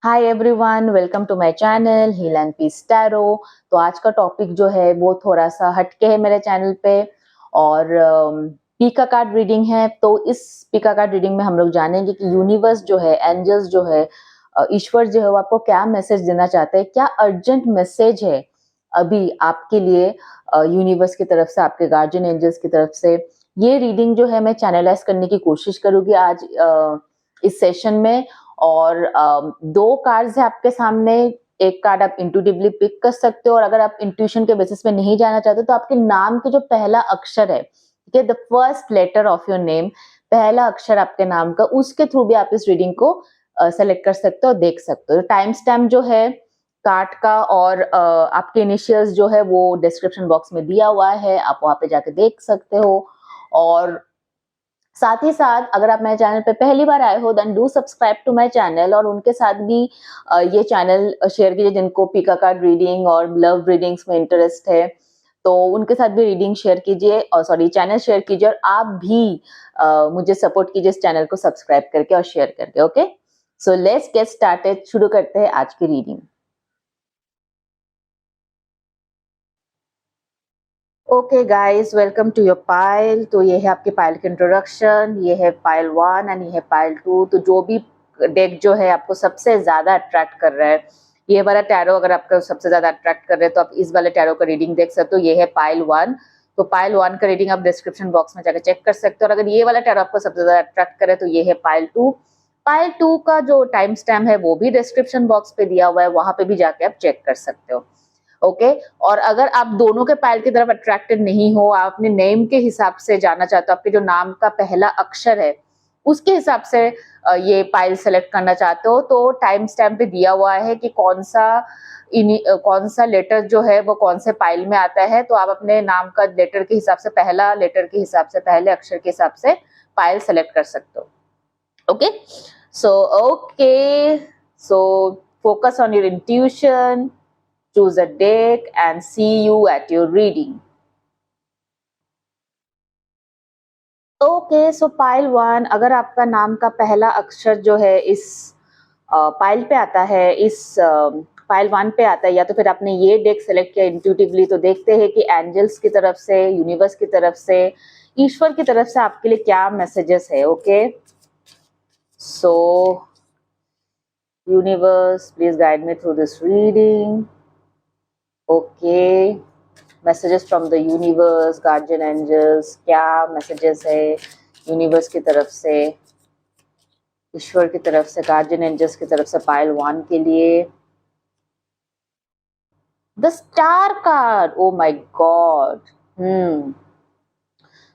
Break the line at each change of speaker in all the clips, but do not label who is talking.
Hi everyone, welcome to my channel heal and peace tarot. तो आज का topic जो है वो थोड़ा सा हटके है मेरे चैनल पे और पीका कार्ड रीडिंग है। तो इस पीका कार्ड रीडिंग में हम लोग जानेंगे कि यूनिवर्स जो है, एंजल्स जो है, ईश्वर जो है वो आपको क्या मैसेज देना चाहते हैं, क्या अर्जेंट मैसेज है अभी आपके लिए यूनिवर्स की तरफ से, आपके गार्जियन एंजल्स की तरफ से। ये रीडिंग जो है मैं चैनलाइज करने की कोशिश करूंगी आज इस सेशन में। और दो कार्ड्स है आपके सामने। एक कार्ड आप इंट्यूटिवली पिक कर सकते हो और अगर आप इंट्यूशन के बेसिस पे नहीं जाना चाहते तो आपके नाम के जो पहला अक्षर है, ठीक है, the first letter of your name, पहला अक्षर आपके नाम का, उसके थ्रू भी आप इस रीडिंग को सेलेक्ट कर सकते हो, देख सकते हो। टाइम स्टैम्प जो है कार्ड का और आपके इनिशियल्स जो है वो डिस्क्रिप्शन बॉक्स में दिया हुआ है, आप वहां पे जाके देख सकते हो। और साथ ही साथ अगर आप मेरे चैनल पे पहली बार आए हो then do subscribe to my channel और उनके साथ भी ये चैनल शेयर कीजिए जिनको पीका कार्ड रीडिंग और लव रीडिंग्स में इंटरेस्ट है। तो उनके साथ भी रीडिंग शेयर कीजिए और सॉरी चैनल शेयर कीजिए और आप भी मुझे सपोर्ट कीजिए इस चैनल को सब्सक्राइब करके और शेयर करके। Okay, so let's get started, शुरू करते हैं आज की reading. Okay guys, welcome to your pile. तो ये है आपके पाइल का इंट्रोडक्शन, ये है पाइल 1 एंड ये है पाइल 2। तो जो भी डेक जो है आपको सबसे ज्यादा अट्रैक्ट कर रहा है, ये वाला टैरो अगर आपको सबसे ज्यादा अट्रैक्ट कर रहे हैं तो आप इस वाले टैरो का रीडिंग देख सकते हो। ये है पाइल 1। तो पाइल 1 का रीडिंग आप डिस्क्रिप्शन बॉक्स में जाकर चेक कर सकते हो। और अगर ये वाला टैरो आपको सबसे ज्यादा अट्रैक्ट करे तो ये है पाइल 2। पाइल 2 का जो टाइम स्टैम्प है वो भी डिस्क्रिप्शन बॉक्स पे दिया हुआ है, वहां पे भी जाके आप चेक कर सकते हो। ओके, और अगर आप दोनों के पाइल की तरफ अट्रैक्टेड नहीं हो, आप अपने नेम के हिसाब से जाना चाहते हो, आपके जो नाम का पहला अक्षर है उसके हिसाब से ये पाइल सेलेक्ट करना चाहते हो, तो टाइम स्टैम्प पे दिया हुआ है कि कौन सा लेटर जो है वो कौन से पाइल में आता है। तो आप अपने नाम का लेटर के हिसाब से, पहला लेटर के हिसाब से, पहले अक्षर के हिसाब से पाइल सेलेक्ट कर सकते हो। Okay, so okay, so focus on your intuition, choose a deck and see you at your reading. Okay, so pile 1, अगर आपका नाम का पहला अक्षर जो है इस पाइल पे आता है, इस पाइल 1 पे आता है, या तो फिर आपने ये डेक सेलेक्ट किया इंट्यूटिवली, तो देखते हैं कि एंजल्स की तरफ से, यूनिवर्स की तरफ से, ईश्वर की तरफ से आपके लिए क्या मैसेजेस है। Okay, so universe please guide me through this reading. Okay, messages from the universe, guardian angels, क्या मैसेजेस है यूनिवर्स की तरफ से, ईश्वर की तरफ से, गार्जियन एंजल्स की तरफ से पाइल 1 के लिए। The star card, oh my God.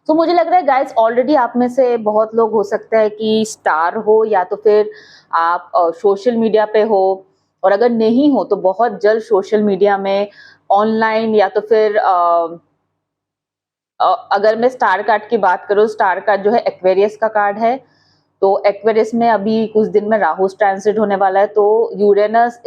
तो मुझे लग रहा है गाइस ऑलरेडी आप में से बहुत लोग हो सकता है कि स्टार हो, या तो फिर आप सोशल मीडिया पे हो, और अगर नहीं हो तो बहुत जल्द सोशल मीडिया में, ऑनलाइन, या तो फिर अगर मैं स्टार कार्ड की बात करूं, स्टार कार्ड जो है एक्वेरियस का कार्ड है। तो एक्वेरियस में अभी कुछ दिन में राहु ट्रांसिट होने वाला है। तो यूरेनस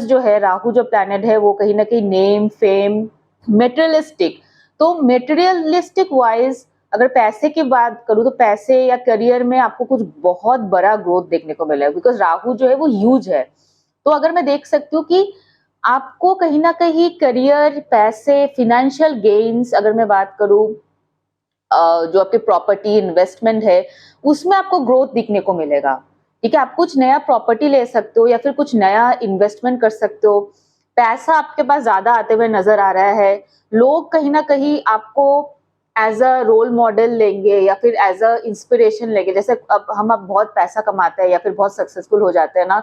जो है, राहु जो प्लैनेट है, वो कहीं ना कहीं नेम, फेम, मेटेरियलिस्टिक, तो मेटेरियलिस्टिक वाइज अगर पैसे की बात करूं तो पैसे या करियर में आपको कुछ बहुत बड़ा ग्रोथ देखने को मिलेगा, बिकॉज राहु जो है वो ह्यूज है। तो अगर मैं देख सकती हूँ कि आपको कहीं ना कहीं करियर, पैसे, फिनेंशियल गेन्स, अगर मैं बात करूं जो आपकी प्रॉपर्टी इन्वेस्टमेंट है उसमें आपको ग्रोथ दिखने को मिलेगा। ठीक है, आप कुछ नया प्रॉपर्टी ले सकते हो या फिर कुछ नया इन्वेस्टमेंट कर सकते हो। पैसा आपके पास ज्यादा आते हुए नजर आ रहा है। लोग कहीं ना कहीं आपको एज अ रोल मॉडल लेंगे या फिर एज अ इंस्पिरेशन लेंगे। जैसे अब बहुत पैसा कमाते हैं या फिर बहुत सक्सेसफुल हो जाते हैं ना,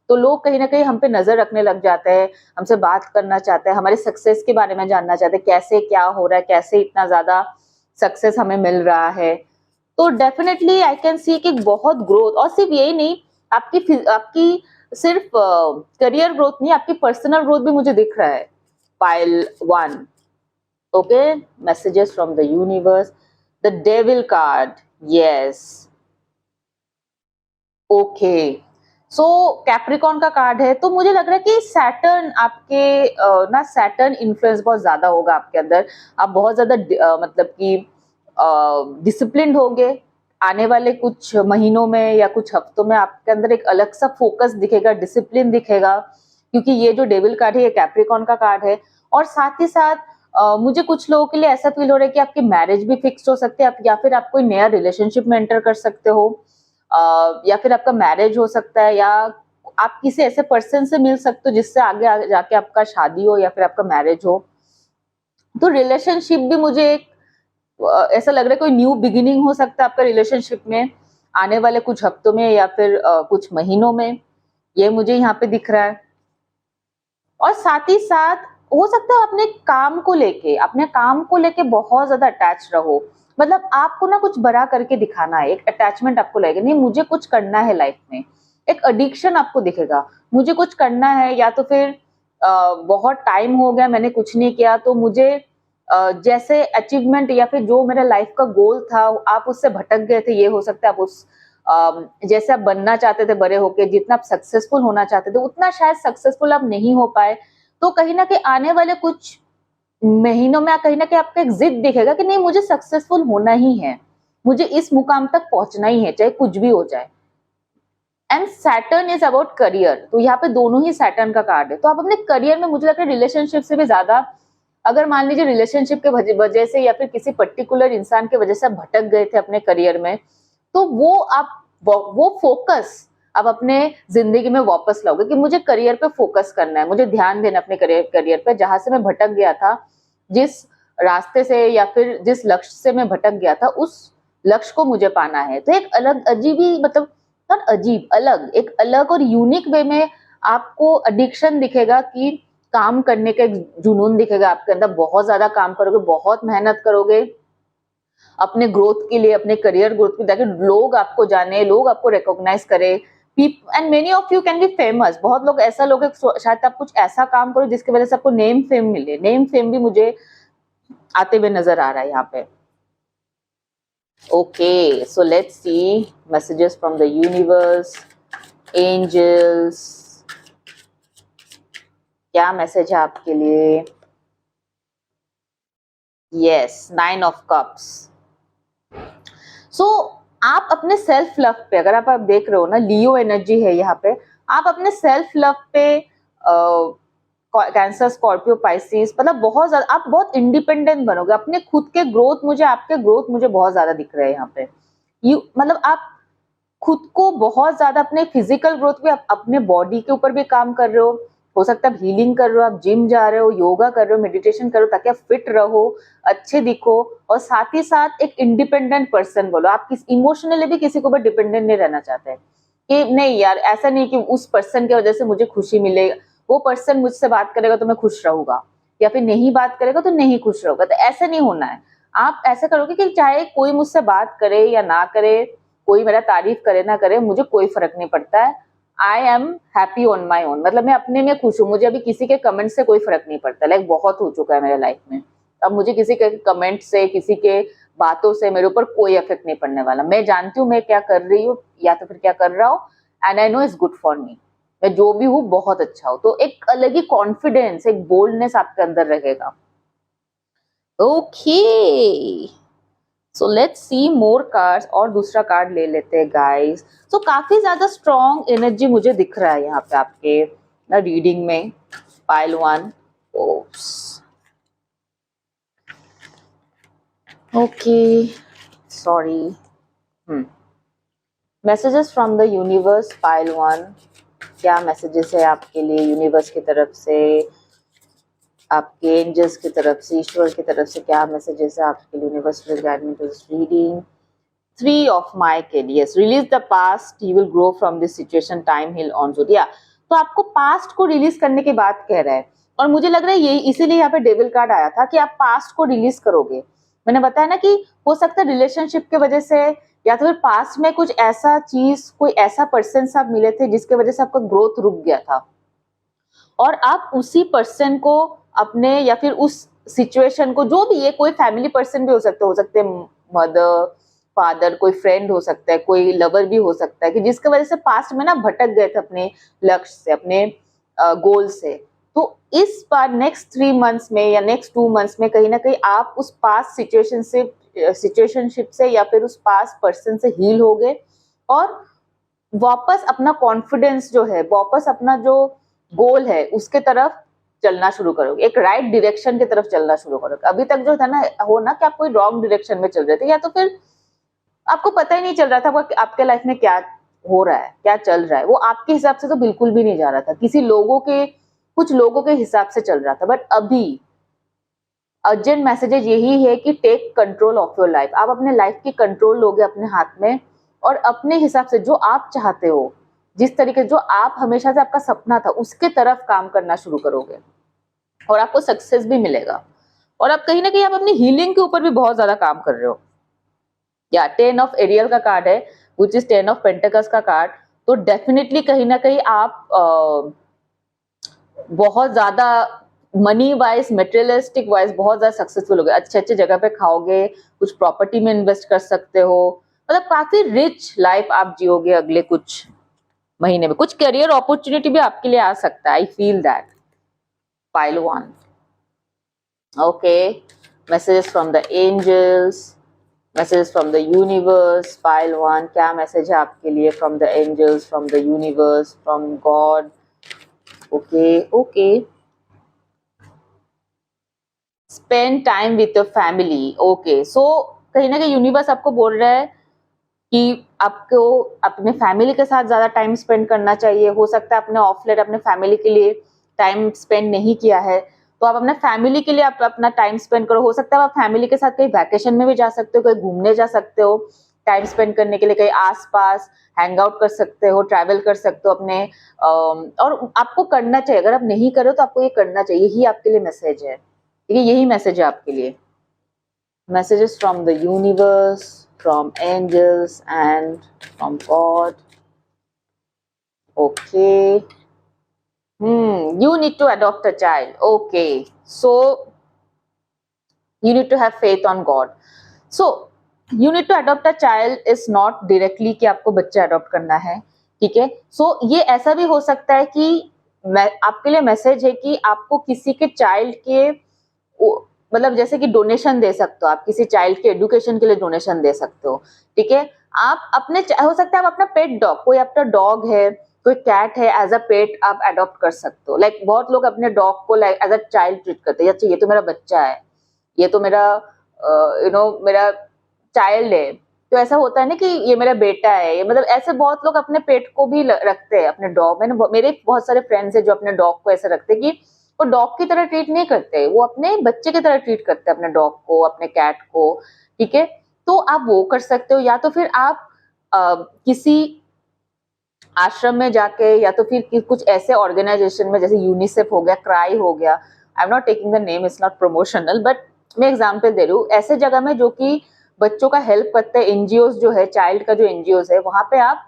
तो लोग कहीं ना कहीं हम पे नजर रखने लग जाते हैं, हमसे बात करना चाहते हैं, हमारे सक्सेस के बारे में जानना चाहते हैं, कैसे क्या हो रहा है, कैसे इतना ज्यादा सक्सेस हमें मिल रहा है। तो डेफिनेटली आई कैन सी कि बहुत ग्रोथ, और सिर्फ यही नहीं, आपकी सिर्फ करियर ग्रोथ नहीं, आपकी पर्सनल ग्रोथ भी मुझे दिख रहा है pile 1। Okay, messages from the universe, the devil card, yes. Okay, so Capricorn का कार्ड है। तो मुझे लग रहा है कि सैटर्न आपके ना सैटर्न इन्फ्लुएंस बहुत ज्यादा होगा आपके अंदर। आप बहुत ज्यादा मतलब कि डिसिप्लिन्ड होंगे, आने वाले कुछ महीनों में या कुछ हफ्तों में आपके अंदर एक अलग सा फोकस दिखेगा, डिसिप्लिन दिखेगा, क्योंकि ये जो डेविल कार्ड है ये कैप्रिकॉर्न का कार्ड है। और साथ ही साथ मुझे कुछ लोगों के लिए ऐसा फील हो रहा है कि आपकी मैरिज भी फिक्स हो सकती है, आप या फिर आप कोई नया रिलेशनशिप में एंटर कर सकते हो, या फिर आपका मैरिज हो सकता है, या आप किसी ऐसे पर्सन से मिल सकते हो जिससे आगे जाके आपका शादी हो या फिर आपका मैरिज हो। तो रिलेशनशिप भी मुझे एक ऐसा लग रहा है कोई न्यू बिगिनिंग हो सकता है आपका रिलेशनशिप में आने वाले कुछ हफ्तों में या फिर कुछ महीनों में, ये मुझे यहाँ पे दिख रहा है। और साथ ही साथ हो सकता है अपने काम को लेके बहुत ज्यादा अटैच रहो, मतलब आपको ना कुछ बड़ा करके दिखाना है, एक अटैचमेंट आपको लगेगा, नहीं मुझे कुछ करना है लाइफ में, एक एडिक्शन आपको दिखेगा, मुझे कुछ करना है, या तो फिर बहुत टाइम हो गया मैंने कुछ नहीं किया, तो मुझे जैसे अचीवमेंट या फिर जो मेरा लाइफ का गोल था आप उससे भटक गए थे, ये हो सकता है आप उस जैसे आप बनना चाहते थे बड़े होके, जितना आप सक्सेसफुल होना चाहते थे उतना शायद सक्सेसफुल आप नहीं हो पाए। तो कहीं ना कहीं आने वाले कुछ महीनों में कहीं ना कहीं आपका एक जिद दिखेगा कि नहीं मुझे सक्सेसफुल होना ही है, मुझे इस मुकाम तक पहुंचना ही है चाहे कुछ भी हो जाए। And Saturn is about career, तो यहाँ पे दोनों ही सैटर्न का कार्ड है। तो आप अपने करियर में मुझे लगता है रिलेशनशिप से भी ज्यादा, अगर मान लीजिए रिलेशनशिप के वजह से या फिर किसी पर्टिकुलर इंसान की वजह से आप भटक गए थे अपने करियर में, तो वो फोकस आप अपने जिंदगी में वापस लाओगे कि मुझे करियर पे फोकस करना है, मुझे ध्यान देना अपने करियर पे, जहां से मैं भटक गया था, जिस रास्ते से या फिर जिस लक्ष्य से मैं भटक गया था, उस लक्ष्य को मुझे पाना है। तो एक अलग अजीब ही मतलब नॉट अजीब, अलग एक अलग और यूनिक वे में आपको एडिक्शन दिखेगा कि काम करने का एक जुनून दिखेगा आपके अंदर, बहुत ज्यादा काम करोगे, बहुत मेहनत करोगे अपने ग्रोथ के लिए, अपने करियर ग्रोथ के लिए, ताकि लोग आपको जाने, लोग आपको रिकॉग्नाइज करे, and many of you can be famous. बहुत लोग ऐसा लोग शायद आप कुछ ऐसा काम करो जिसकी वजह से आपको नेम फेम मिले, नेम फेम भी मुझे आते हुए नजर आ रहा है यहाँ पे। Okay, so let's see messages from the universe, angels. क्या मैसेज है आपके लिए? Yes, 9 of cups. So आप अपने सेल्फ लव पे, अगर आप देख रहे हो ना, लियो एनर्जी है यहाँ पे, आप अपने सेल्फ लव पे कैंसर, स्कॉर्पियो, पाइसिस, मतलब बहुत ज्यादा आप बहुत इंडिपेंडेंट बनोगे, अपने खुद के ग्रोथ, आपके ग्रोथ मुझे बहुत ज्यादा दिख रहे हैं यहाँ पे। मतलब आप खुद को बहुत ज्यादा, अपने फिजिकल ग्रोथ भी, आप अपने बॉडी के ऊपर भी काम कर रहे हो सकता है आप हीलिंग कर रहे हो, आप जिम जा रहे हो, योगा कर रहे हो, मेडिटेशन कर रहे हो, ताकि आप फिट रहो, अच्छे दिखो, और साथ ही साथ एक इंडिपेंडेंट पर्सन बोलो। आप इमोशनली भी किसी के ऊपर डिपेंडेंट नहीं रहना चाहते कि नहीं यार ऐसा नहीं कि उस पर्सन की वजह से मुझे खुशी मिले, वो पर्सन मुझसे बात करेगा तो मैं खुश रहूंगा, या फिर नहीं बात करेगा तो नहीं खुश रहूंगा, तो ऐसा नहीं होना है। आप ऐसा करोगे कि चाहे कोई मुझसे बात करे या ना करे, कोई मेरा तारीफ करे ना करे, मुझे कोई फर्क नहीं पड़ता है, I am happy on my own, मतलब मैं अपने में खुश हूँ, मुझे अभी किसी के कमेंट से कोई फर्क नहीं पड़ता। लाइक बहुत हो चुका है मेरे लाइफ में, अब मुझे किसी के कमेंट से, किसी के बातों से मेरे ऊपर कोई इफेक्ट नहीं पड़ने वाला। मैं जानती हूँ मैं क्या कर रही हूँ या तो फिर क्या कर रहा हूँ, and I know it's good for me, मैं जो भी हूँ बहुत अच्छा हूँ। तो एक अलग ही कॉन्फिडेंस, एक बोल्डनेस आपके अंदर रहेगा। Okay, so let's C more cards, और दूसरा कार्ड ले लेते हैं गाइस। सो काफी ज्यादा स्ट्रॉन्ग एनर्जी मुझे दिख रहा है यहाँ पे आपके ना रीडिंग में। Pile 1, okay sorry, messages from the universe, pile 1, क्या मैसेजेस है आपके लिए यूनिवर्स की तरफ से, आपके एंजल्स की तरफ से, ईश्वर की तरफ से, क्या मैसेजेस है आपके लिए? Universe will guide me to this reading. 3 of Michael, yes, release the past, he will grow from this situation, time heal on Zodiac। तो आपको पास्ट को रिलीज करने की बात कह रहा है, और मुझे लग रहा है यही इसीलिए यहाँ पे डेविल कार्ड आया था कि आप पास्ट को रिलीज करोगे। मैंने बताया ना कि हो सकता है रिलेशनशिप की वजह से, या तो फिर पास्ट में कुछ ऐसा चीज, कोई ऐसा पर्सन से आप मिले थे जिसकी वजह से आपका ग्रोथ रुक गया था, और आप उसी पर्सन को अपने, या फिर उस सिचुएशन को, जो भी है, कोई फैमिली पर्सन भी हो सकते हैं मदर, फादर, कोई फ्रेंड हो सकता है, कोई लवर भी हो सकता है, कि जिसकी वजह से पास्ट में ना भटक गए थे अपने लक्ष्य से, अपने गोल से। तो इस बार नेक्स्ट 3 मंथ्स में या नेक्स्ट 2 मंथ्स में कहीं ना कहीं आप उस पास्ट सिचुएशन से सिचुएशनशिप से या फिर उस पास्ट पर्सन से हील हो गए और वापस अपना कॉन्फिडेंस जो है, वापस अपना जो गोल है उसके तरफ चलना शुरू करोगे, एक राइट डायरेक्शन की तरफ चलना शुरू करोगे। अभी तक जो था ना हो ना कि आप कोई रॉन्ग डायरेक्शन में चल रहे थे, या तो फिर आपको पता ही नहीं चल रहा था आपके लाइफ में क्या हो रहा है, क्या चल रहा है। वो आपके हिसाब से तो बिल्कुल भी नहीं जा रहा था, कुछ लोगों के हिसाब से चल रहा था। बट अभी अर्जेंट मैसेजेज यही है कि take control of your life. आप अपने लाइफ की कंट्रोल लोगे अपने हाथ में और अपने हिसाब से जो आप चाहते हो, जिस तरीके जो आप हमेशा से आपका सपना था उसके तरफ काम करना शुरू करोगे और आपको सक्सेस भी मिलेगा। और आप कहीं ना कहीं आप अपनी हीलिंग के ऊपर भी बहुत ज्यादा काम कर रहे हो। या 10 ऑफ एरियल का कार्ड है, विच इज 10 ऑफ पेंटिकल्स का कार्ड। तो डेफिनेटली कहीं ना कहीं आप बहुत ज्यादा मनी वाइज, मेटेरियलिस्टिक वाइज बहुत ज्यादा सक्सेसफुल हो गए। अच्छे अच्छे जगह पे खाओगे, कुछ प्रॉपर्टी में इन्वेस्ट कर सकते हो, मतलब काफी रिच लाइफ आप जियोगे अगले कुछ महीने में। कुछ करियर अपॉर्चुनिटी भी आपके लिए आ सकता है, I feel that. Pile 1, okay. Messages from the angels, messages from the universe. Pile 1, क्या मैसेज है आपके लिए from the angels, from the universe, from God? Okay okay. Spend time with your family. Okay, so कहीं ना कहीं universe आपको बोल रहा है कि आपको अपने फैमिली के साथ ज्यादा टाइम स्पेंड करना चाहिए। हो सकता है आपने ऑफ लेट अपने फैमिली के लिए टाइम स्पेंड नहीं किया है, तो आप अपने फैमिली के लिए आप अपना टाइम स्पेंड करो। हो सकता है आप फैमिली के साथ कहीं वैकेशन में भी जा सकते हो, कहीं घूमने जा सकते हो, टाइम स्पेंड करने के लिए कहीं आसपास हैंग आउट कर सकते हो, ट्रैवल कर सकते हो अपने। और आपको करना चाहिए, अगर आप नहीं करो तो आपको ये करना चाहिए। यही आपके लिए मैसेज है, ठीक है, यही मैसेज है आपके लिए। Messages from the universe, from angels and from God. Okay. You need to adopt a child. Okay. So you need to have faith on God. So you need to adopt a child is not directly कि आपको बच्चा adopt करना है, ठीक है। सो ये ऐसा भी हो सकता है कि आपके लिए मैसेज है कि आपको किसी के चाइल्ड के मतलब जैसे कि डोनेशन दे सकते हो, आप किसी चाइल्ड के एजुकेशन के लिए डोनेशन दे सकते हो, ठीक है। आप अपने, हो सकता है आप अपना पेट डॉग, कोई आपका डॉग है, कोई कैट है, एज अ पेट आप अडॉप्ट कर सकते हो। लाइक बहुत लोग अपने डॉग को like as a child treat करते हैं। अच्छा, ये तो मेरा बच्चा है, ये तो मेरा मेरा चाइल्ड है। तो ऐसा होता है ना कि ये मेरा बेटा है, ये मतलब ऐसे बहुत लोग अपने पेट को भी रखते हैं, अपने डॉग। मेरे बहुत सारे फ्रेंड्स हैं जो अपने डॉग को ऐसे रखते हैं कि वो डॉग की तरह ट्रीट नहीं करते, वो अपने बच्चे की तरह ट्रीट करते हैं अपने डॉग को, अपने कैट को, ठीक है। तो आप वो कर सकते हो, या तो फिर आप किसी आश्रम में जाके, या तो फिर कुछ ऐसे ऑर्गेनाइजेशन में जैसे यूनिसेफ हो गया, क्राई हो गया, I am not taking the name, it's not promotional, but मैं एग्जाम्पल दे रही हूँ। ऐसे जगह में जो कि बच्चों का हेल्प करते हैं, एनजीओ जो है, चाइल्ड का जो एनजीओ है, वहां पे आप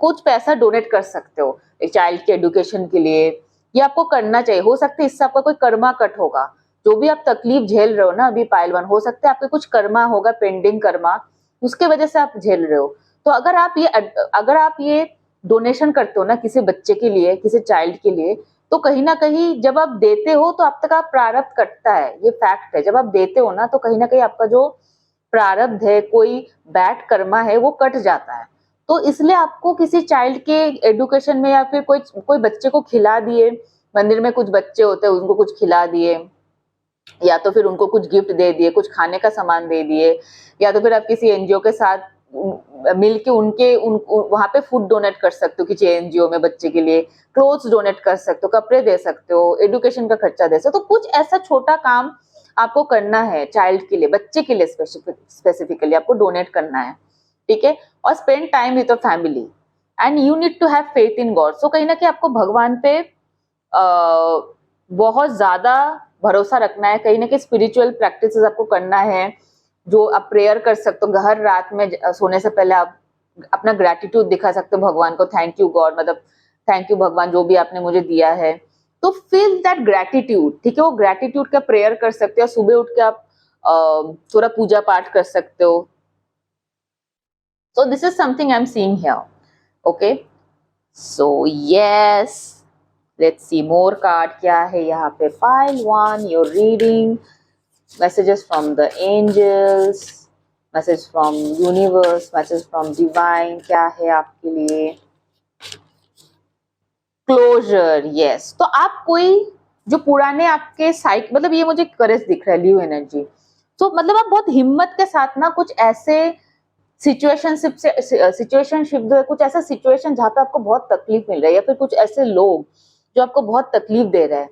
कुछ पैसा डोनेट कर सकते हो एक चाइल्ड के एजुकेशन के लिए। ये आपको करना चाहिए। हो सकता है इससे आपका कोई कर्मा कट होगा, जो भी आप तकलीफ झेल रहे हो ना अभी पाइल 1, हो सकता है आपके कुछ कर्मा होगा, पेंडिंग कर्मा, उसके वजह से आप झेल रहे हो। तो अगर आप ये डोनेशन करते हो ना किसी बच्चे के लिए, किसी चाइल्ड के लिए, तो कहीं ना कहीं जब आप देते हो तो आप तक आप प्रारब्ध कटता है, ये फैक्ट है। जब आप देते हो ना तो कहीं ना कहीं आपका जो प्रारब्ध है, कोई बैड कर्मा है, वो कट जाता है। तो इसलिए आपको किसी चाइल्ड के एजुकेशन में, या फिर कोई बच्चे को खिला दिए, मंदिर में कुछ बच्चे होते हैं उनको कुछ खिला दिए, या तो फिर उनको कुछ गिफ्ट दे दिए, कुछ खाने का सामान दे दिए, या तो फिर आप किसी एनजीओ के साथ मिलके वहां पे फूड डोनेट कर सकते हो किसी एनजीओ में, बच्चे के लिए क्लोथ्स डोनेट कर सकते हो, कपड़े दे सकते हो, एजुकेशन का खर्चा दे सकते हो। तो कुछ ऐसा छोटा काम आपको करना है चाइल्ड के लिए, बच्चे के लिए स्पेसिफिकली आपको डोनेट करना है, ठीक है। और spend time with your family and you need to have faith in God. So कहीं ना कहीं आपको भगवान पे बहुत ज्यादा भरोसा रखना है। कहीं ना कहीं स्पिरिचुअल प्रैक्टिसेस आपको करना है, जो आप प्रेयर कर सकते हो। हर रात में सोने से पहले आप अपना ग्रेटिट्यूड दिखा सकते हो भगवान को, थैंक यू गॉड, मतलब थैंक यू भगवान जो भी आपने मुझे दिया है। तो फील दैट ग्रेटिट्यूड, ठीक है। वो ग्रेटिट्यूड का प्रेयर कर सकते हो। सुबह उठ के आप थोड़ा पूजा पाठ कर सकते हो। So this is something I'm seeing here. Okay. So yes, let's see more card. क्या है यहाँ पे? Pile 1, you're reading messages from the angels, message from universe, message from divine, क्या है आपके लिए? Closure, yes. तो आप कोई जो पुराने आपके मतलब ये मुझे करेज दिख रहा है, ल्यू एनर्जी। तो मतलब आप बहुत हिम्मत के साथ ना कुछ ऐसे सिचुएशनशिप जो है, कुछ ऐसा सिचुएशन जहाँ पे आपको बहुत तकलीफ मिल रही है, या फिर कुछ ऐसे लोग जो आपको बहुत तकलीफ दे रहे हैं,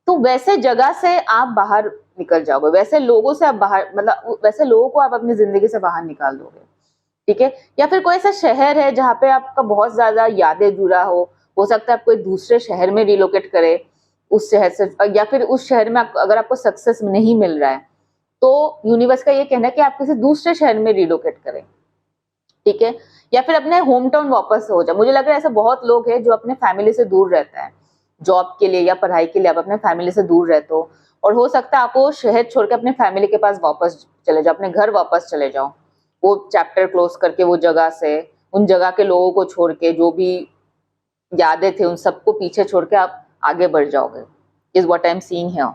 तो वैसे जगह से आप बाहर निकल जाओगे, वैसे लोगों से आप बाहर, मतलब वैसे लोगों को आप अपनी जिंदगी से बाहर निकाल दोगे, ठीक है? या फिर कोई ऐसा शहर है जहाँ पे आपका बहुत ज्यादा यादें जुड़ा हो सकता है आप कोई दूसरे शहर में रिलोकेट करे उस शहर से, या फिर उस शहर में अगर आपको सक्सेस नहीं मिल रहा है, तो यूनिवर्स का ये कहना है कि आप किसी दूसरे शहर में रिलोकेट करें, ठीक है? या फिर अपने होम टाउन वापस हो जाए। मुझे लग रहा है ऐसे बहुत लोग हैं जो अपने फैमिली से दूर रहता है, जॉब के लिए या पढ़ाई के लिए आप अपने फैमिली से दूर रहते हो, और हो सकता है आपको शहर छोड़ के अपने फैमिली के पास वापस चले जाओ, अपने घर वापस चले जाओ, वो चैप्टर क्लोज करके, वो जगह से, उन जगह के लोगों को छोड़ के, जो भी यादें थे उन सबको पीछे छोड़ के आप आगे बढ़ जाओगे, is what I am seeing here.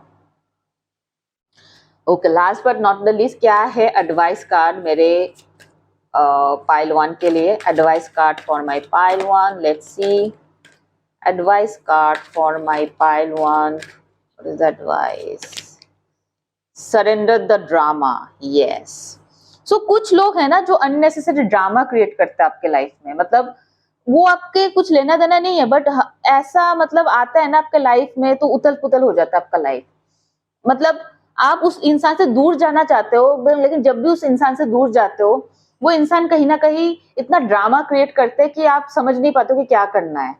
Okay, last but not the least, क्या है एडवाइस कार्ड मेरे पाइल 1 के लिए? Advice card for my pile 1, let's see. Advice card for my pile 1, what is advice? Surrender the drama, yes. So कुछ लोग हैं ना जो अननेसेसरी ड्रामा क्रिएट करते हैं आपके लाइफ में, मतलब वो आपके कुछ लेना देना नहीं है, बट ऐसा मतलब आता है ना आपके लाइफ में, तो उथल पुथल हो जाता है आपका लाइफ। मतलब आप उस इंसान से दूर जाना चाहते हो, लेकिन जब भी उस इंसान से दूर जाते हो, वो इंसान कहीं ना कहीं इतना ड्रामा क्रिएट करते हैं कि आप समझ नहीं पाते हो कि क्या करना है।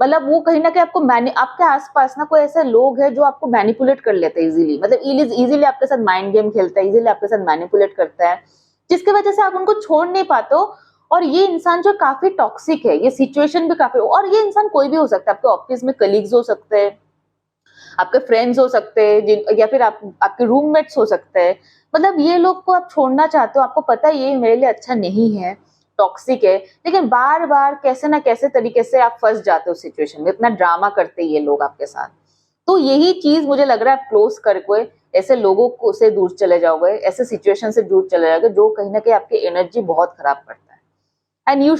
मतलब वो कहीं ना कहीं आपको आपके आसपास ना कोई ऐसे लोग हैं जो आपको मैनिपुलेट कर लेते हैं इजीली, मतलब इजीली आपके साथ माइंड गेम खेलता है, इजीली आपके साथ मैनिपुलेट करता है, जिसकी वजह से आप उनको छोड़ नहीं पाते हो। और ये इंसान जो काफी टॉक्सिक है, ये सिचुएशन भी काफी, और ये इंसान कोई भी हो सकता है, आपके ऑफिस में कलीग्स हो सकते हैं, आपके फ्रेंड्स हो सकते हैं, या फिर आपके रूममेट्स हो सकते हैं। मतलब ये लोग को आप छोड़ना चाहते हो, आपको पता है ये मेरे लिए अच्छा नहीं है, टॉक्सिक है, लेकिन बार बार कैसे ना कैसे तरीके से आप फंस जाते हो सिचुएशन में, इतना ड्रामा करते हैं ये लोग आपके साथ। तो यही चीज मुझे लग रहा है, आप क्लोज करके ऐसे लोगों को से दूर चले जाओगे, ऐसे सिचुएशन से दूर चले जाओगे जो कहीं ना कहीं आपकी एनर्जी बहुत खराब करता है। एंड यू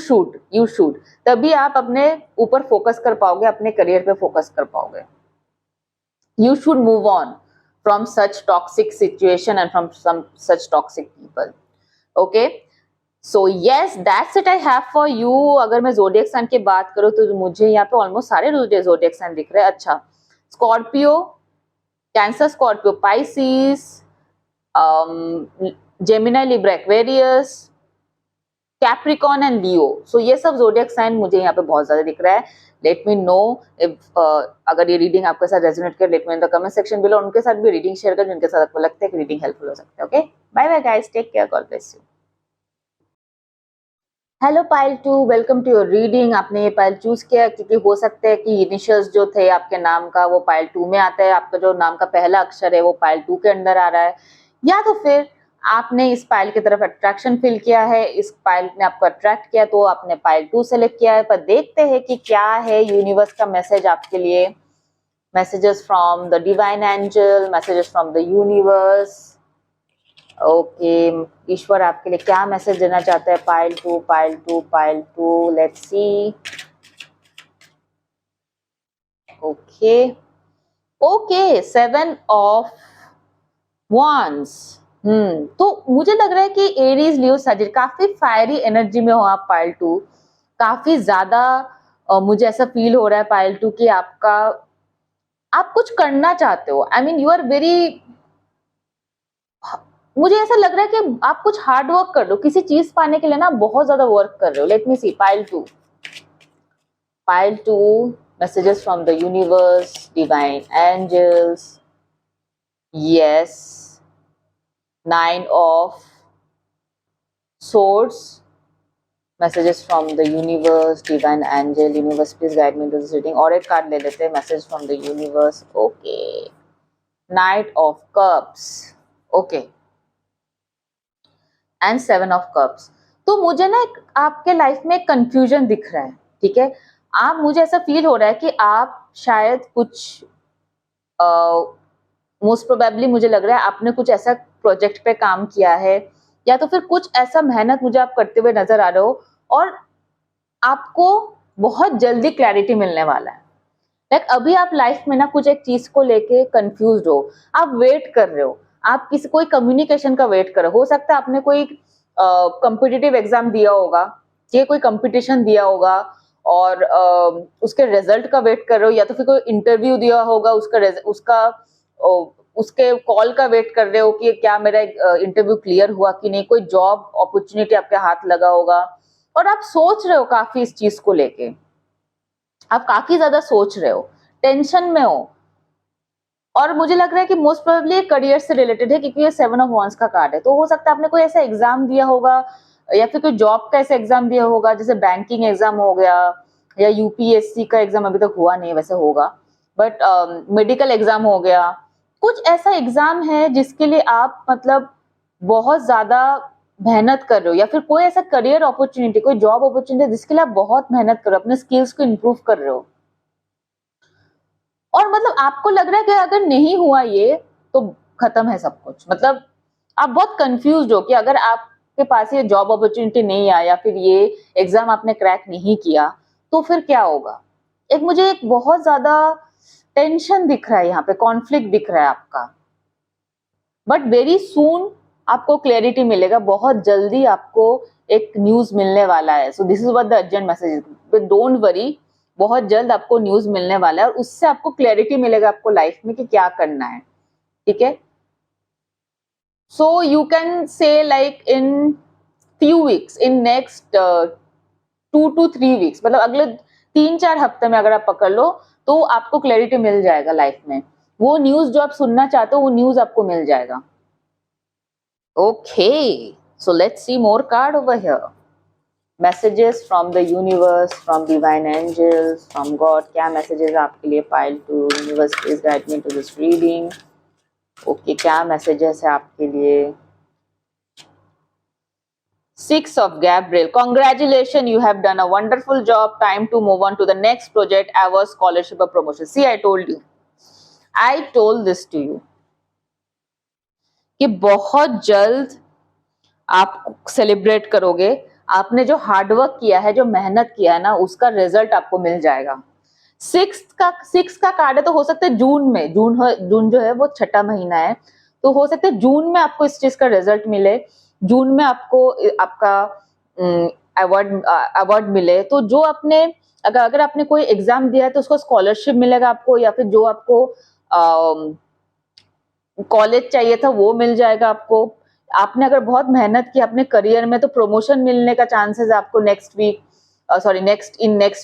शुड तभी आप अपने ऊपर फोकस कर पाओगे, अपने करियर पे फोकस कर पाओगे। You should move on from such toxic situation and from some such toxic people. Okay, so yes, that's it I have for you. अगर मैं zodiac sign की बात करूँ तो मुझे यहाँ पे ऑलमोस्ट सारे zodiac sign दिख रहे हैं। अच्छा, Scorpio, Cancer, Scorpio, Pisces, Gemini, Libra, Aquarius, Capricorn and Leo. So ये सब जोडियक साइन मुझे यहाँ पे बहुत ज्यादा दिख रहा है। लेट मी नो इफ अगर ये रीडिंग आपके साथ रेजोनेट कर, let me in the comment section below. उनके साथ भी रीडिंग शेयर कर जिनके साथ आपको लगता है कि रीडिंग हेल्पफुल हो सकता है। Okay, bye bye guys, take care, God bless you. Hello pile 2, welcome to your reading. आपने ये पाइल चूज किया क्योंकि हो सकता है कि इनिशियल्स जो थे आपके नाम का वो पाइल 2 में आता है, आपका जो नाम का पहला अक्षर है वो पाइल 2 के अंदर आ रहा है, या तो फिर आपने इस पाइल की तरफ अट्रैक्शन फील किया है, इस पाइल ने आपको अट्रैक्ट किया तो आपने पाइल 2 सेलेक्ट किया है। पर देखते हैं कि क्या है यूनिवर्स का मैसेज आपके लिए। Messages from the divine angel, messages from the universe. Okay, ईश्वर आपके लिए क्या मैसेज देना चाहते हैं? Pile 2, pile 2, pile 2, let's see. Okay okay, 7 of wands। तो मुझे लग रहा है कि एरीज, लियो, सजिट काफी फायरी एनर्जी में हो आप पाइल 2। काफी ज्यादा मुझे ऐसा फील हो रहा है पाइल 2 कि आप कुछ करना चाहते हो। I mean you are very, मुझे ऐसा लग रहा है कि आप कुछ हार्ड वर्क कर रहे हो, किसी चीज पाने के लिए ना बहुत ज्यादा वर्क कर रहे हो। Let me see, pile 2, pile 2, messages from the universe, divine angels, yes, 9 of swords, messages from the universe, divine angel, universe please guide me to this reading। और एक कार्ड ले लेते हैं, message from the universe. Okay, night of cups, okay, and 7 of cups. तो मुझे ना आपके life में कंफ्यूजन दिख रहा है, ठीक है? मुझे ऐसा फील हो रहा है कि आप शायद कुछ मोस्ट प्रोबेबली मुझे लग रहा है आपने कुछ ऐसा प्रोजेक्ट पे काम किया है या तो फिर कुछ ऐसा मेहनत मुझे आप करते हुए नजर आ रहे हो और आपको बहुत जल्दी क्लैरिटी मिलने वाला है। लाइक अभी आप लाइफ में ना कुछ एक चीज को लेके कंफ्यूज हो, आप वेट कर रहे हो, आप किसी कोई कम्युनिकेशन का वेट कर रहे हो सकता है आपने कोई कॉम्पिटिटिव एग्जाम दिया होगा, ये कोई कंपटीशन दिया होगा और उसके रिजल्ट का वेट कर रहे हो, या तो फिर कोई इंटरव्यू दिया होगा उसका उसके कॉल का वेट कर रहे हो कि क्या मेरा इंटरव्यू क्लियर हुआ कि नहीं, कोई जॉब अपॉर्चुनिटी आपके हाथ लगा होगा और आप सोच रहे हो काफी इस चीज को लेके, आप काफी ज्यादा सोच रहे हो, टेंशन में हो। और मुझे लग रहा है कि मोस्ट प्रोबेबली करियर से रिलेटेड है क्योंकि ये 7 ऑफ वांड्स का कार्ड है, तो हो सकता है आपने कोई ऐसा एग्जाम दिया होगा या फिर कोई जॉब का ऐसा एग्जाम दिया होगा, जैसे बैंकिंग एग्जाम हो गया या यूपीएससी का एग्जाम अभी तक हुआ नहीं, वैसे होगा, बट मेडिकल एग्जाम हो गया, कुछ ऐसा एग्जाम है जिसके लिए आप मतलब बहुत ज्यादा मेहनत कर रहे हो, या फिर कोई ऐसा करियर अपॉर्चुनिटी, कोई जॉब अपॉर्चुनिटी जिसके लिए आप बहुत मेहनत कर रहे हो, अपने स्किल्स को इम्प्रूव कर रहे हो और मतलब आपको लग रहा है कि अगर नहीं हुआ ये तो खत्म है सब कुछ। मतलब आप बहुत कंफ्यूज हो कि अगर आपके पास ये जॉब अपॉर्चुनिटी नहीं आया या फिर ये एग्जाम आपने क्रैक नहीं किया तो फिर क्या होगा। एक मुझे एक बहुत ज्यादा टेंशन दिख रहा है, यहाँ पे कॉन्फ्लिक्ट दिख रहा है आपका, बट वेरी सून आपको क्लैरिटी मिलेगा, बहुत जल्दी आपको एक न्यूज मिलने वाला है। So this is what the urgent message, but don't worry, बहुत जल्द आपको न्यूज मिलने वाला है और उससे आपको क्लैरिटी मिलेगा आपको लाइफ में कि क्या करना है, ठीक है। So you can say like in few weeks, in next 2 to 3 weeks, मतलब अगले 3-4 हफ्ते में अगर आप पकड़ लो तो आपको क्लैरिटी मिल जाएगा लाइफ में, वो न्यूज जो आप सुनना चाहते हो वो न्यूज आपको मिल जाएगा। Okay, so let's see more card over here. Messages from the universe, from divine angels, from God. क्या messages आपके लिए pile to universe? Please guide me to this reading. Okay, क्या messages है आपके लिए? 6 of Gabriel. Congratulations, you have done a wonderful job. Time to move on to the next project, our scholarship or promotion. See, I told you. I told this to you. कि बहुत जल्द आप celebrate करोगे, आपने जो hard work किया है, जो मेहनत किया है ना, उसका रिजल्ट आपको मिल जाएगा। 6 का कार्ड है, तो हो सकता है जून में, जून जो है वो 6ठा महीना है, तो हो सकता है जून में आपको इस चीज का रिजल्ट मिले, जून में आपको आपका अवार्ड मिले। तो जो आपने अगर आपने कोई एग्जाम दिया है तो उसको स्कॉलरशिप मिलेगा आपको, या फिर जो आपको कॉलेज चाहिए था वो मिल जाएगा आपको। आपने अगर बहुत मेहनत की अपने करियर में तो प्रमोशन मिलने का चांसेस है आपको नेक्स्ट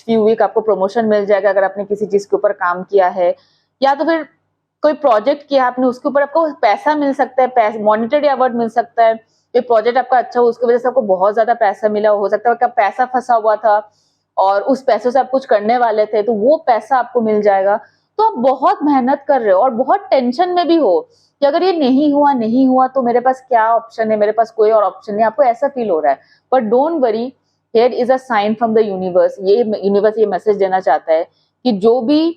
फ्यू वीक आपको प्रमोशन मिल जाएगा अगर आपने किसी चीज के ऊपर काम किया है, या तो फिर कोई प्रोजेक्ट किया आपने उसके ऊपर आपको पैसा मिल सकता है, मॉनिटरी अवार्ड मिल सकता है। कोई प्रोजेक्ट आपका अच्छा हो उसकी वजह से आपको बहुत ज्यादा पैसा मिला, हो सकता है कि पैसा फंसा हुआ था और उस पैसों से आप कुछ करने वाले थे तो वो पैसा आपको मिल जाएगा। तो आप बहुत मेहनत कर रहे हो और बहुत टेंशन में भी हो कि अगर ये नहीं हुआ तो मेरे पास क्या ऑप्शन है, मेरे पास कोई और ऑप्शन नहीं, आपको ऐसा फील हो रहा है। But don't worry, here is a sign from the universe. ये यूनिवर्स ये मैसेज देना चाहता है कि जो भी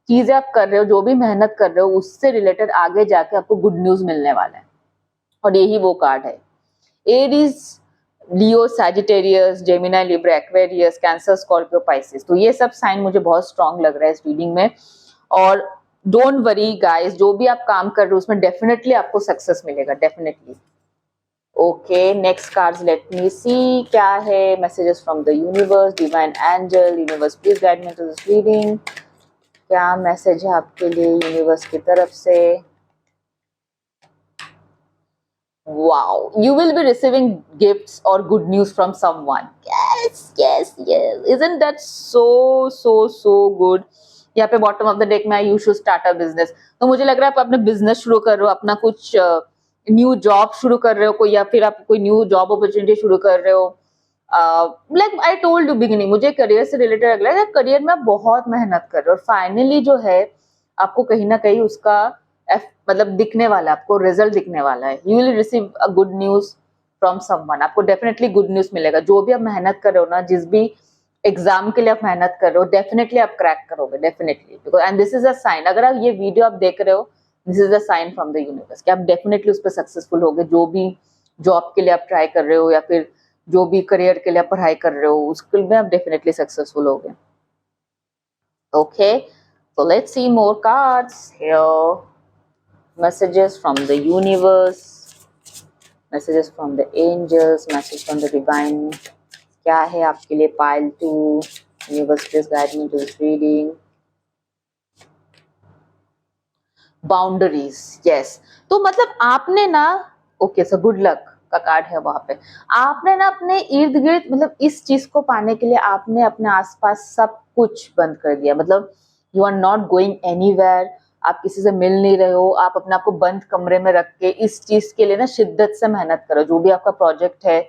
चीजें आप कर रहे हो, जो भी मेहनत कर रहे हो, उससे रिलेटेड आगे जाके आपको गुड न्यूज मिलने वाला है। और यही वो कार्ड है। Aries, Leo, Sagittarius, Gemini, Libra, Aquarius, Cancer, Scorpio, Pisces, तो ये सब साइन मुझे बहुत स्ट्रांग लग रहा है इस रीडिंग में। और डोंट वरी गाइस, जो भी आप काम कर रहे हो उसमें डेफिनेटली आपको सक्सेस मिलेगा, definitely. Okay, next cards let me see, क्या है messages from the universe, divine angel, universe please guide me to this reading. क्या मैसेज है आपके लिए यूनिवर्स की तरफ से। Wow, you will be receiving gifts or good news from someone. Yes. Isn't that so good? यहाँ पे bottom of the deck में you should start a business, तो मुझे लग रहा है आप अपना बिजनेस शुरू कर रहे हो, अपना कुछ न्यू जॉब शुरू कर रहे हो कोई, या फिर आप कोई न्यू जॉब अपॉर्चुनिटी शुरू कर रहे हो। Like I told you beginning, मुझे करियर से रिलेटेड लग रहा है, करियर में आप बहुत मेहनत कर रहे हो और फाइनली जो है आपको कहीं ना कहीं उसका मतलब दिखने वाला है, आपको रिजल्ट दिखने वाला है। You will receive a good news from someone, आपको डेफिनेटली गुड न्यूज मिलेगा। जो भी आप मेहनत कर रहे हो ना, जिस भी एग्जाम के लिए आप मेहनत कर रहे हो, डेफिनेटली आप क्रैक करोगे, definitely, because and this is a sign. अगर आप ये वीडियो आप देख रहे हो, this is a sign from the universe कि आप डेफिनेटली उस पर सक्सेसफुल होगे, जो भी जॉब के लिए आप ट्राई कर रहे हो या फिर जो भी करियर के लिए आप पढ़ाई कर रहे हो उसके में आप डेफिनेटली सक्सेसफुल होगे. Okay, so let's see more cards here. Messages from the universe, messages from the angels, message from the divine. क्या है आपके लिए pile 2? Universe, please guide me to this reading. Boundaries, yes. तो मतलब आपने ना, okay so good luck का card है वहां पे. आपने ना अपने इर्द गिर्द मतलब इस चीज को पाने के लिए आपने अपने आसपास सब कुछ बंद कर दिया. मतलब you are not going anywhere, आप किसी से मिल नहीं रहे हो, आप अपने आप को बंद कमरे में रख के इस चीज के लिए ना शिद्दत से मेहनत करो. जो भी आपका प्रोजेक्ट है,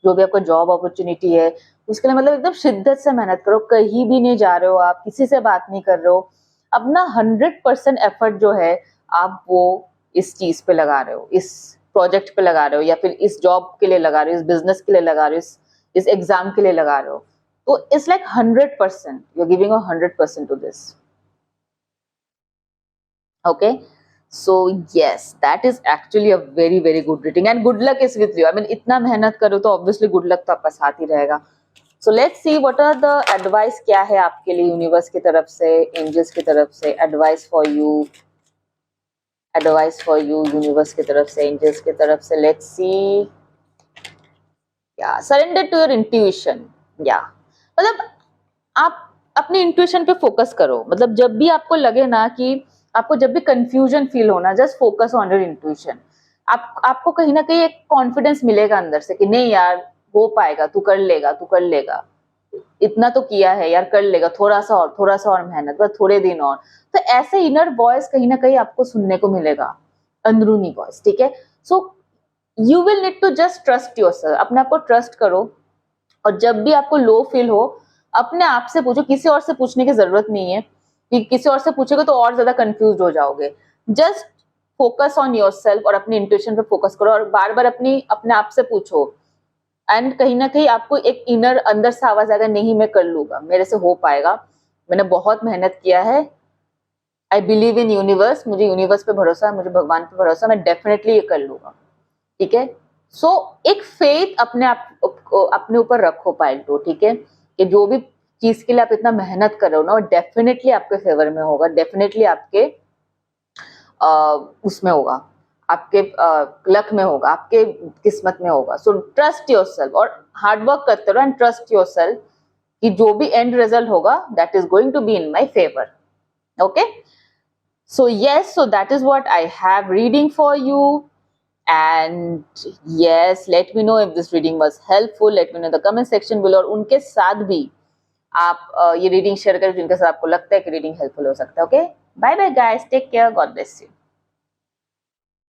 जो भी आपका जॉब अपॉर्चुनिटी है, उसके लिए मतलब एकदम शिद्दत से मेहनत करो. कहीं भी नहीं जा रहे हो, आप किसी से बात नहीं कर रहे हो, अपना 100% एफर्ट जो है आप वो इस चीज पे लगा रहे हो, इस प्रोजेक्ट पे लगा रहे हो, या फिर इस जॉब के लिए लगा रहे हो, इस बिजनेस के लिए लगा रहे हो, इस एग्जाम के लिए लगा रहे हो. तो it's like 100%, you are giving 100% to this. Okay, so yes, that is actually a very very good reading and good luck is with you. I mean इतना मेहनत करो तो ऑब्वियसली गुड लक तो आपका साथ ही रहेगा. So let's see what are the advice. क्या है आपके लिए यूनिवर्स की तरफ से, एंजल्स की तरफ से advice for you, advice for you universe की तरफ से, एंजल्स की तरफ से. Let's see. या सरेंडर टू योर इंट्यूशन. या मतलब आप अपने इंट्यूशन पे फोकस करो. मतलब जब भी आपको लगे ना कि आपको जब भी कंफ्यूजन फील होना, just focus on your intuition. आपको कहीं ना कहीं एक कॉन्फिडेंस मिलेगा अंदर से कि नहीं यार हो पाएगा, तू कर लेगा, तू कर लेगा, इतना तो किया है यार, कर लेगा, थोड़ा सा और मेहनत, बस थोड़े दिन और. तो ऐसे इनर वॉइस कहीं ना कहीं आपको सुनने को मिलेगा, अंदरूनी वॉइस. ठीक है, so you will need to just trust yourself. अपने आप को ट्रस्ट करो. और जब भी आपको लो फील हो, अपने आप से पूछो. किसी और से पूछने की जरूरत नहीं है कि किसी और से पूछेगा तो और ज्यादा कंफ्यूज हो जाओगे. जस्ट फोकस ऑन योरसेल्फ और अपनी इंट्यूशन पे फोकस करो और बार बार अपने आप से पूछो. एंड कहीं ना कहीं आपको एक इनर अंदर से आवाज आएगा, नहीं मैं कर लूंगा, मेरे से हो पाएगा, मैंने बहुत मेहनत किया है, आई बिलीव इन यूनिवर्स, मुझे यूनिवर्स पे भरोसा है, मुझे भगवान पे भरोसा, मैं डेफिनेटली ये कर लूंगा. ठीक है, सो एक फेथ अपने ऊपर रखो पाइल्टो. ठीक है, कि जो भी चीज के लिए आप इतना मेहनत कर रहे हो ना, वो डेफिनेटली आपके फेवर में होगा, डेफिनेटली आपके उसमें होगा, आपके लक में होगा, आपके किस्मत में होगा. सो ट्रस्ट योरसेल्फ और हार्ड वर्क करते रहो एंड ट्रस्ट योरसेल्फ कि जो भी एंड रिजल्ट होगा that is going to be in my favour. Okay, so yes, so that is what I have reading for you. And yes, let me know if this reading was helpful. Let me know in the comment section below. और उनके साथ भी आप ये reading share करें जिनके साथ आपको लगता है कि रीडिंग हेल्पफुल हो सकता है. Okay, bye bye guys, take care, God bless you.